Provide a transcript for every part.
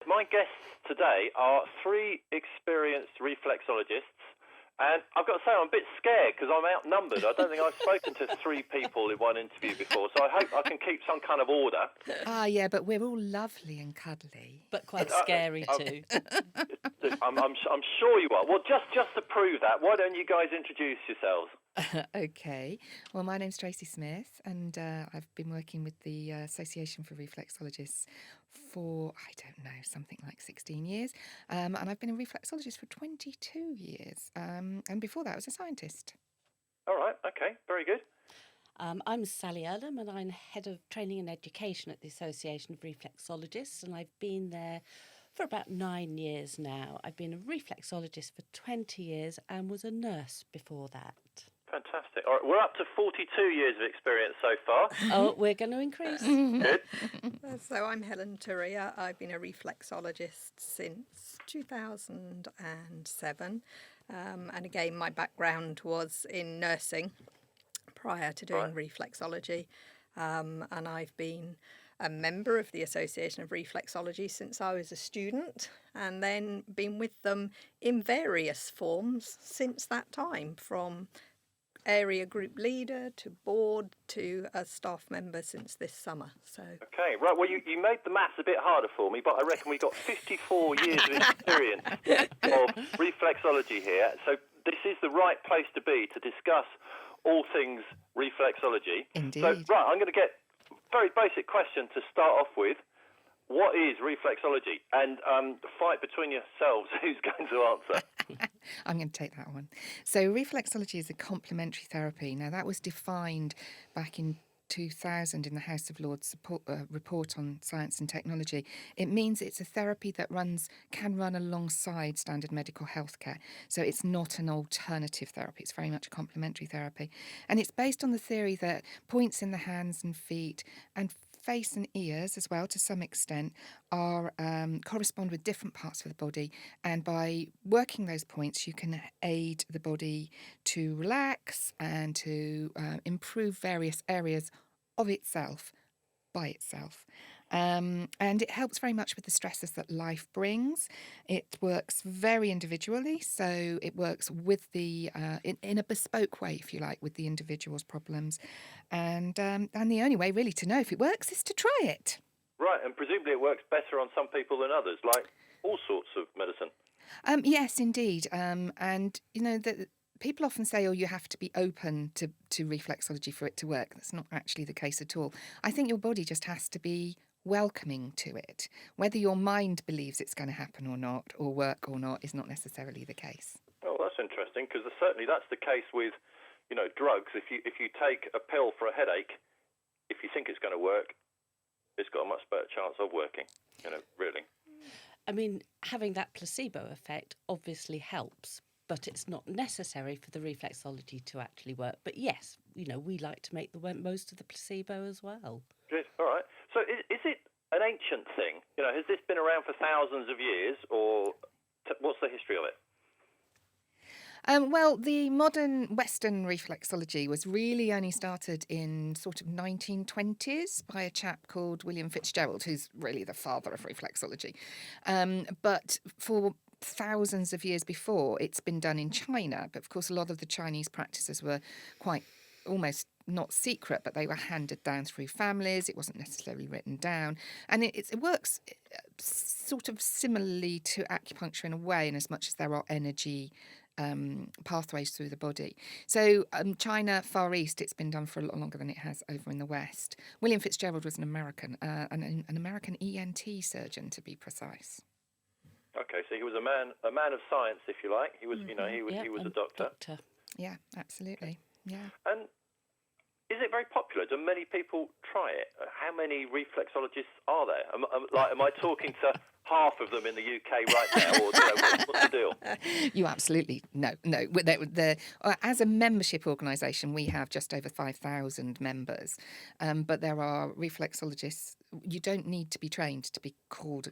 My guests today are three experienced reflexologists, and I've got to say I'm a bit scared because I'm outnumbered. I don't think I've spoken to three people in one interview before, so I hope I can keep some kind of order. Yeah, but we're all lovely and cuddly. But quite scary too. I'm sure you are. Well, just to prove that, why don't you guys introduce yourselves? Okay. Well, my name's Tracy Smith, and I've been working with the Association for Reflexologists for, I don't know, something like 16 years. And I've been a reflexologist for 22 years. And before that, I was a scientist. All right, okay, very good. I'm Sally Earlham, and I'm Head of Training and Education at the Association of Reflexologists, and I've been there for about 9 years now. I've been a reflexologist for 20 years and was a nurse before that. Fantastic. All right, we're up to 42 years of experience so far. Oh, we're going to increase. Good. So I'm Helen Turia. I've been a reflexologist since 2007. And again, my background was in nursing prior to doing reflexology. And I've been a member of the Association of Reflexology since I was a student, and then been with them in various forms since that time, from area group leader to board to a staff member since this summer. So okay, right. Well, you made the maths a bit harder for me, but I reckon we got 54 years of experience of reflexology here. So this is the right place to be to discuss all things reflexology. Indeed. So, right, I'm going to get a very basic question to start off with. What is reflexology? And fight between yourselves who's going to answer. I'm going to take that one. So reflexology is a complementary therapy. Now, that was defined back in 2000 in the House of Lords report on science and technology. It means it's a therapy that can run alongside standard medical healthcare. So it's not an alternative therapy. It's very much a complementary therapy. And it's based on the theory that points in the hands and feet and face and ears as well, to some extent, are correspond with different parts of the body, and by working those points you can aid the body to relax and to improve various areas of itself by itself. And it helps very much with the stresses that life brings. It works very individually, so it works with the in a bespoke way, if you like, with the individual's problems. And the only way really to know if it works is to try it. Right, and presumably it works better on some people than others, like all sorts of medicine. Yes, indeed. And you know that. People often say, you have to be open to reflexology for it to work. That's not actually the case at all. I think your body just has to be welcoming to it. Whether your mind believes it's going to happen or not, or work or not, is not necessarily the case. Oh, that's interesting, because certainly that's the case with, drugs. If you take a pill for a headache, if you think it's going to work, it's got a much better chance of working, really. I mean, having that placebo effect obviously helps, but it's not necessary for the reflexology to actually work. But yes, we like to make the most of the placebo as well. Good. All right. So is it an ancient thing? Has this been around for thousands of years, or what's the history of it? Well, the modern Western reflexology was really only started in sort of 1920s by a chap called William Fitzgerald, who's really the father of reflexology. But for thousands of years before, it's been done in China. But of course, a lot of the Chinese practices were quite almost not secret, but they were handed down through families. It wasn't necessarily written down. And it works sort of similarly to acupuncture in a way, in as much as there are energy pathways through the body. So China, Far East, it's been done for a lot longer than it has over in the West. William Fitzgerald was an American ENT surgeon, to be precise. Okay, so he was a man of science, if you like. He was, he was a doctor. Yeah, absolutely. Yeah. And is it very popular? Do many people try it? How many reflexologists are there? Am I talking to half of them in the UK right now, or what's the deal? You absolutely no. As a membership organisation, we have just over 5,000 members, but there are reflexologists. You don't need to be trained to be called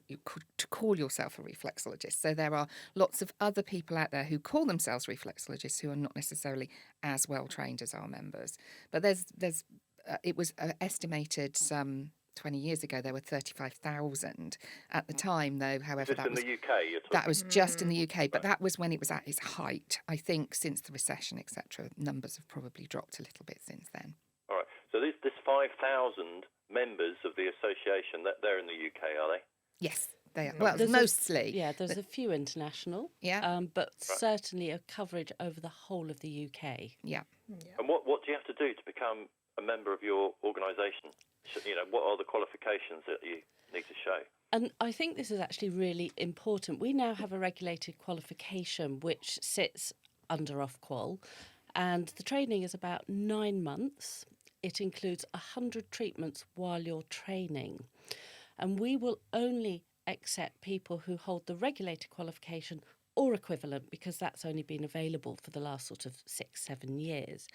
to call yourself a reflexologist. So there are lots of other people out there who call themselves reflexologists who are not necessarily as well trained as our members. But it was estimated some 20 years ago, there were 35,000 at the time, though. However, Just that in was the UK, you're talking. that was just in the UK, but that was when it was at its height. I think since the recession, etc., numbers have probably dropped a little bit since then. All right. So this 5,000 members of the association, that they're in the UK, are they? Yes, they are. Well, There's mostly. there's a few international, Yeah. but certainly a coverage over the whole of the UK. Yeah. And what do you have to do to become a member of your organisation? What are the qualifications that you need to show? And I think this is actually really important. We now have a regulated qualification which sits under Ofqual, and the training is about 9 months. It includes 100 treatments while you're training. And we will only accept people who hold the regulated qualification or equivalent, because that's only been available for the last sort of 6-7 years.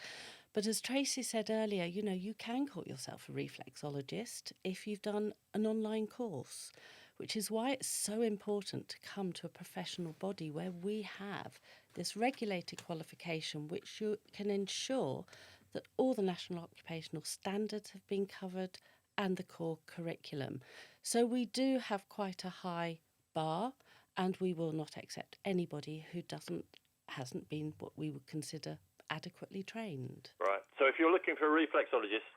But as Tracy said earlier, you can call yourself a reflexologist if you've done an online course, which is why it's so important to come to a professional body where we have this regulated qualification, which you can ensure that all the national occupational standards have been covered and the core curriculum. So we do have quite a high bar, and we will not accept anybody who hasn't been what we would consider adequately trained. Right. So if you're looking for a reflexologist,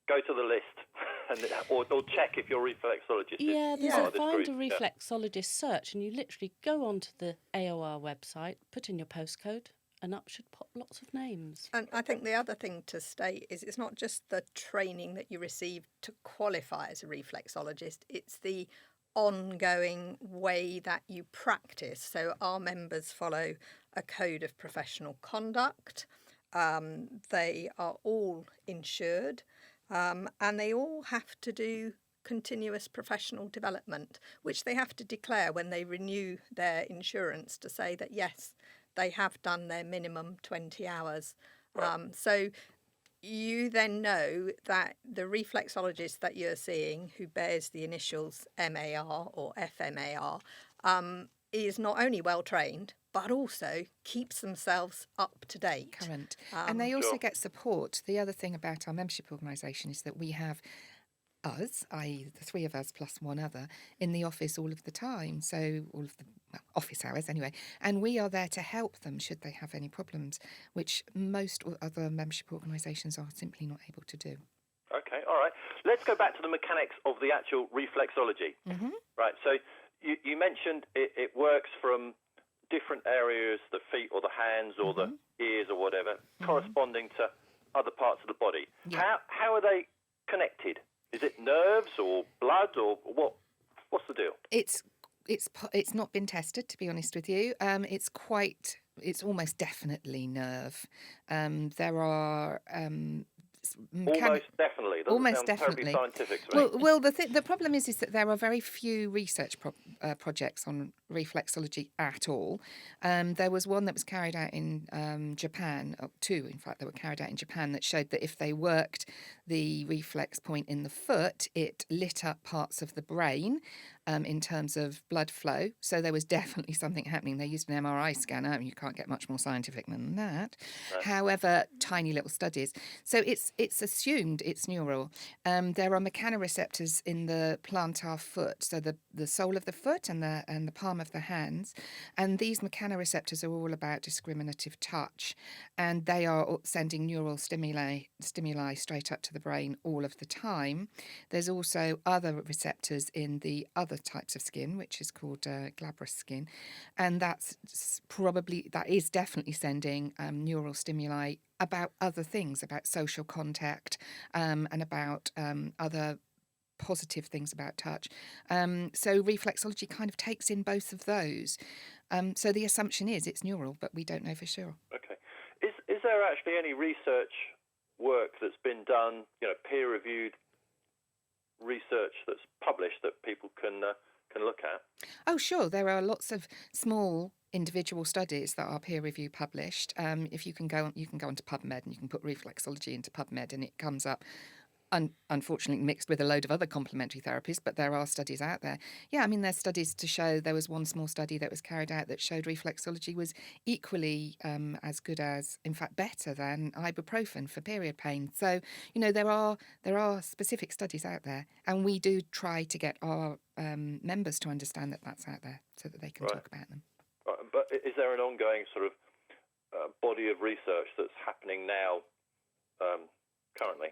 go to the list or check if your reflexologist Yeah, is there's part a of this Find a group. Reflexologist search, and you literally go onto the AoR website, put in your postcode, and up should pop lots of names. And I think the other thing to state is it's not just the training that you receive to qualify as a reflexologist, it's the ongoing way that you practice. So our members follow a code of professional conduct. They are all insured, and they all have to do continuous professional development, which they have to declare when they renew their insurance to say that, yes, they have done their minimum 20 hours. So you then know that the reflexologist that you're seeing, who bears the initials MAR or FMAR, is not only well trained, but also keeps themselves up to date. Current. And they also get support. The other thing about our membership organisation is that we have us, i.e. the three of us plus one other, in the office all of the time. So all of the office hours anyway. And we are there to help them should they have any problems, which most other membership organisations are simply not able to do. Okay, all right. Let's go back to the mechanics of the actual reflexology. Mm-hmm. Right, so you mentioned it works from different areas, the feet or the hands or the ears or whatever, corresponding to other parts of the body. Yeah. How are they connected? Is it nerves or blood or what? What's the deal? It's not been tested, to be honest with you. It's almost definitely nerve. There are almost definitely. Doesn't sound terribly scientific to me. Well, the problem is that there are very few research projects on reflexology at all. There was one that was carried out in Japan, two in fact that were carried out in Japan, that showed that if they worked the reflex point in the foot, it lit up parts of the brain in terms of blood flow. So there was definitely something happening. They used an MRI scanner, and you can't get much more scientific than that. Right. However, tiny little studies. So it's assumed it's neural. There are mechanoreceptors in the plantar foot, so the sole of the foot and the palm of the hands. And these mechanoreceptors are all about discriminative touch, and they are sending neural stimuli straight up to the brain all of the time. There's also other receptors in the other types of skin, which is called glabrous skin, and that is definitely sending neural stimuli about other things, about social contact, and about other positive things about touch. So reflexology kind of takes in both of those. So the assumption is it's neural, but we don't know for sure. Okay. Is there actually any research work that's been done, peer-reviewed research that's published that people can look at? Oh, sure. There are lots of small individual studies that are peer review published. If you can go onto PubMed and you can put reflexology into PubMed, and it comes up unfortunately mixed with a load of other complementary therapies, but there are studies out there. Yeah, I mean, there's studies to show, there was one small study that was carried out that showed reflexology was equally as good as, in fact, better than ibuprofen for period pain. So, there are specific studies out there, and we do try to get our members to understand that that's out there so that they can talk about them. Right. But is there an ongoing sort of body of research that's happening now currently?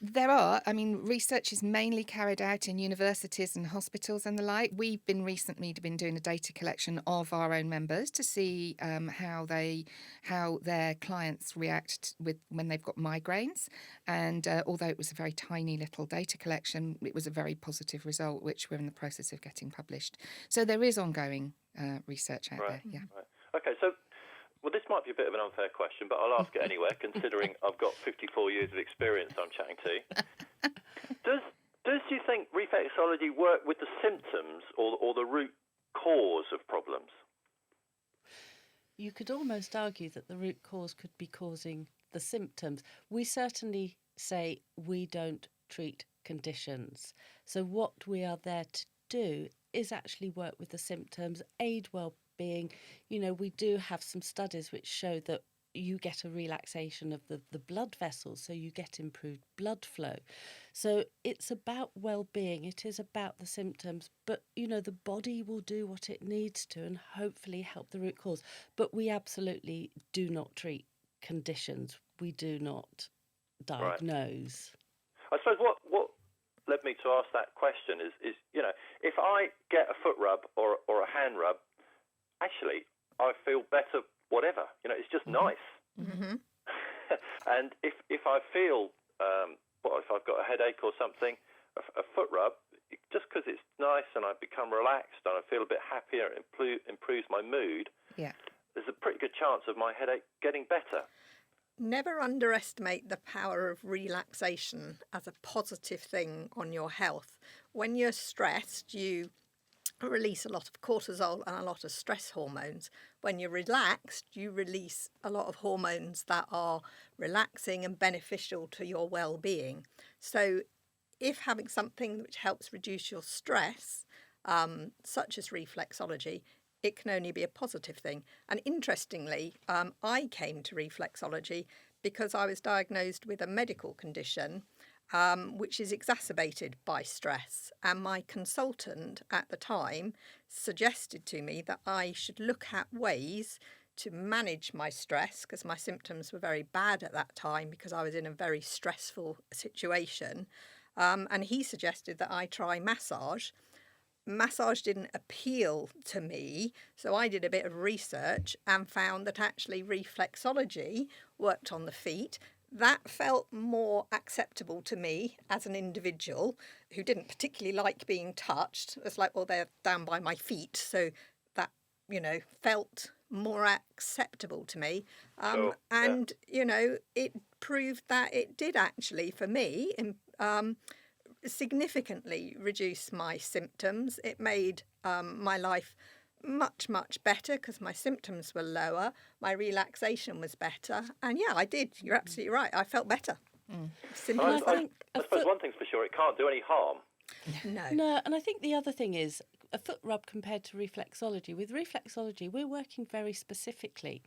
There are. I mean, research is mainly carried out in universities and hospitals and the like. We've recently been doing a data collection of our own members to see how their clients react when they've got migraines. And although it was a very tiny little data collection, it was a very positive result, which we're in the process of getting published. So there is ongoing research out there. Yeah. Right. Okay. So. Well, this might be a bit of an unfair question, but I'll ask it anyway, considering I've got 54 years of experience I'm chatting to. Does you think reflexology work with the symptoms or the root cause of problems? You could almost argue that the root cause could be causing the symptoms. We certainly say we don't treat conditions. So what we are there to do is actually work with the symptoms, aid well-being. We do have some studies which show that you get a relaxation of the blood vessels, so you get improved blood flow. So it's about well-being, it is about the symptoms, but the body will do what it needs to and hopefully help the root cause. But we absolutely do not treat conditions, we do not diagnose. Right. I suppose what led me to ask that question is if I get a foot rub or a hand rub, actually I feel better, whatever. It's just nice. Mm-hmm. And if I feel, if I've got a headache or something, a foot rub, just because it's nice and I become relaxed and I feel a bit happier, it improves my mood, there's a pretty good chance of my headache getting better. Never underestimate the power of relaxation as a positive thing on your health. When you're stressed, you release a lot of cortisol and a lot of stress hormones. When you're relaxed, you release a lot of hormones that are relaxing and beneficial to your well-being. So if having something which helps reduce your stress, such as reflexology, it can only be a positive thing. And interestingly, I came to reflexology because I was diagnosed with a medical condition which is exacerbated by stress. And my consultant at the time suggested to me that I should look at ways to manage my stress, because my symptoms were very bad at that time because I was in a very stressful situation. And he suggested that I try massage. Massage didn't appeal to me, so I did a bit of research and found that actually reflexology worked on the feet. That felt more acceptable to me as an individual who didn't particularly like being touched. It's like, well, they're down by my feet, so that, felt more acceptable to me. And, it proved that it did actually, for me, significantly reduce my symptoms. It made my life much, much better because my symptoms were lower, my relaxation was better, and I did. You're absolutely right. I felt better. Simple as that. I suppose one thing's for sure, it can't do any harm. No, and I think the other thing is a foot rub compared to reflexology. With reflexology, we're working very specifically,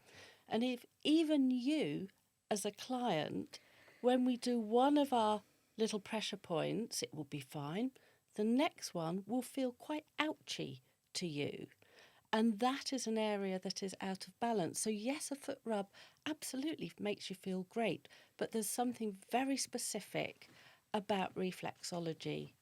and if even you, as a client, when we do one of our little pressure points, it will be fine. The next one will feel quite ouchy to you. And that is an area that is out of balance. So yes, a foot rub absolutely makes you feel great, but there's something very specific about reflexology,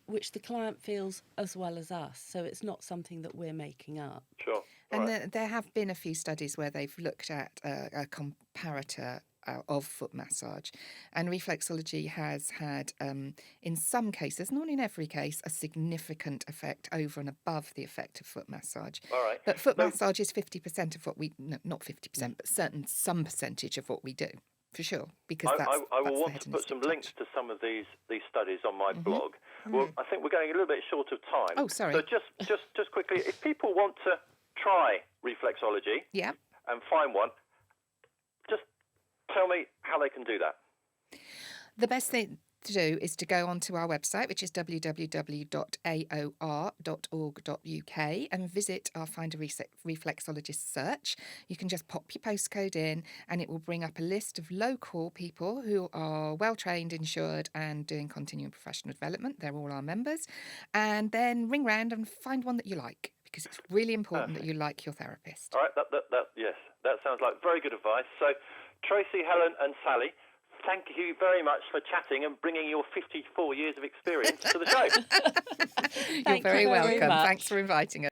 which the client feels as well as us. So it's not something that we're making up. Sure. And there have been a few studies where they've looked at a comparator of foot massage, and reflexology has had, in some cases, not in every case, a significant effect over and above the effect of foot massage. All right. But foot massage is 50% of what we, no, not 50%, but some percentage of what we do, for sure. Because I will want to put some links to some of these studies on my blog. Well, I think we're going a little bit short of time. Oh, sorry. So just quickly, if people want to try reflexology and find one, just tell me how they can do that. The best thing to do is to go onto our website, which is www.aor.org.uk, and visit our Find a Reflexologist search. You can just pop your postcode in and it will bring up a list of local people who are well trained, insured and doing continuing professional development. They're all our members. And then ring round and find one that you like, because it's really important that you like your therapist. All right, yes, that sounds like very good advice. So, Tracy, Helen and Sally, thank you very much for chatting and bringing your 54 years of experience to the show. You're very welcome. much. Thanks for inviting us.